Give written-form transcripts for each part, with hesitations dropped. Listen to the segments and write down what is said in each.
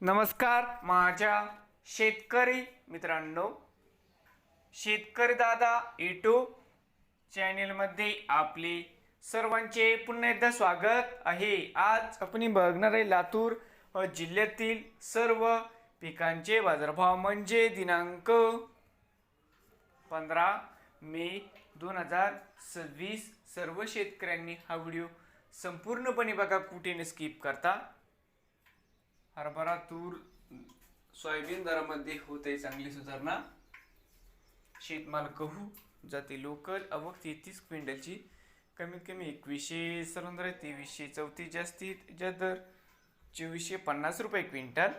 नमस्कार माझ्या शेतकरी मित्रांनो, शेतकरी दादा यूट्यूब चॅनेलमध्ये आपले सर्वांचे पुन्हा एकदा स्वागत आहे। आज आपण बघणार आहे लातूर जिल्ह्यातील सर्व पिकांचे बाजारभाव म्हणजे दिनांक 15 मे 2026। सर्व शेतकऱ्यांनी हा व्हिडिओ संपूर्णपणे बघा, कुठे न स्किप करता। हरभरा, तूर, सोयाबीन दरामध्ये होते चांगली सुधारणा। शेतमाल गहू जाते लोकल आवक 33 क्विंटलची, कमीत कमी 2100 सरंदर 2334 जास्तीत जास्त दर 2450 रुपये क्विंटल।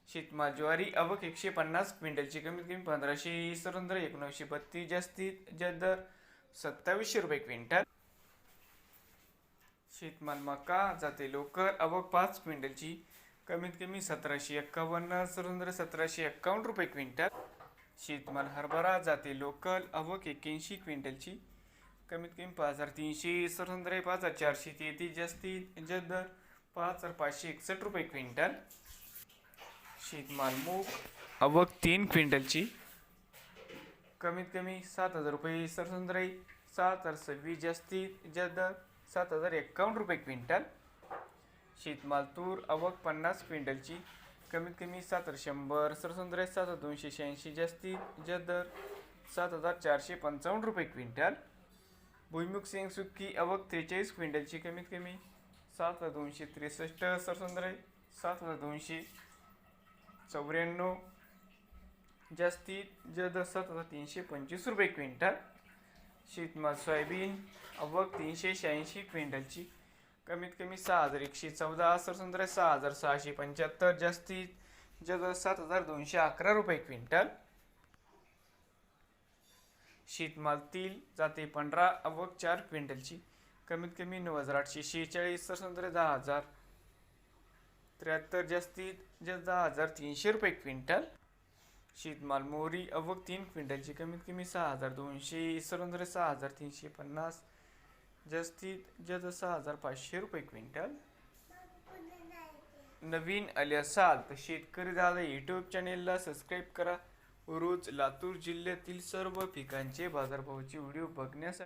शेतमाल ज्वारी आवक 150 क्विंटलची, कमीत कमी 1500 सरंदर 1932 जास्तीत जास्त दर 2700 रुपये क्विंटल। शेतमाल मका जाते लोकल आवक 5 क्विंटलची, कमीत कमी 1751 सरंदर 1751 रुपये क्विंटल। शेतमाल हरभरा जाते लोकल आवक 81 क्विंटलची, कमीत कमी 5300 सरंदर 5433 जास्तीत जास्त दर 5561 रुपये क्विंटल। शेतमाल मूग आवक 3 क्विंटलची, कमीत कमी 7000 रुपये सरंदर 7026 जास्तीत जास्त दर 7051 रुपये क्विंटल। शेतमाल तूर आवक 50 क्विंटलची, कमीत कमी 7100 सरसंद्र 7286 जास्तीत जास्त दर 7455 रुपये क्विंटल। भुईमुग शेंग सुक्की आवक 43 क्विंटलची, कमीत कमी 7263 सरसंद्र 7294 जास्तीत जास्त 7325 रुपये क्विंटल। शेतमाल सोयाबीन आवक 386 क्विंटलची, कमीत कमी 6114 सरसंद्र 6675 जास्तीत जास्त 7211 रुपये क्विंटल। शेतमाल तीळ जाते 15 आवक 4 क्विंटलची, कमीत कमी 9846 सरसंद्र 10073 जास्तीत जास्त 10300 रुपये क्विंटल। शेतमाल मोहरी आवक 3 क्विंटलची, कमीत कमी 6200 सरसंद्र 6350 जास्तीत जास्त 6500 रुपये क्विंटल। नवीन आले असाल तर शेतकरी दादा यूट्यूब चॅनेलला सबस्क्राईब करा। रोज लातूर जिल्ह्यातील सर्व पिकांचे बाजारभावाचे व्हिडिओ बघण्यासाठी।